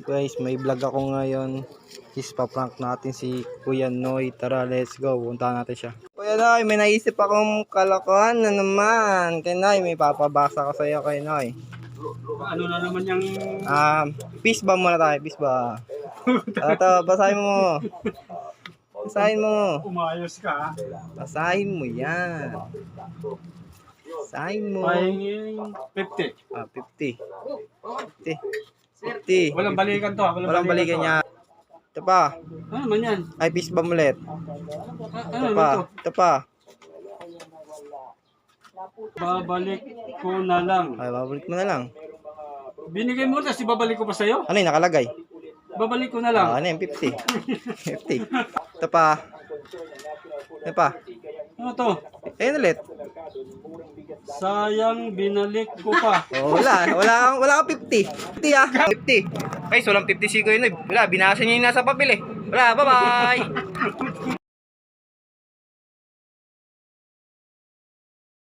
Guys, may vlog ako ngayon. Is pa-prank natin si Kuya Noy. Tara, let's go. Puntahan natin siya. Kuya Noy, may naisip akong kalokohan na naman. Kay Noy, may papabasa ko sa iyo kay Noy. Ano na naman yung... Peace ba muna tayo? Peace ba? Ito, basahin mo. Basahin mo. Umayos ka. Basahin mo yan. Basahin mo. Pahingin 50. 50. 50. Walang balikan to. Walang balikan niya. Ito pa. Ano naman yan? Ay, peace bomb ulit. Ano Ito naman pa. to? Ito pa. Babalik ko na lang. Ay, babalik mo na lang. Binigay mo, tapos ibabalik ko pa sa'yo? Ano yung nakalagay? Babalik ko na lang. Ano yung 50? 50. Ito pa. Ito pa. Ano to? Ayun ulit. Sayang binalik ko pa. Oh, wala kang 50. 50 ah. 50. Guys, walang 50 si Kuya Noy. Wala, binasa niya yung nasa papel eh. Wala, bye-bye.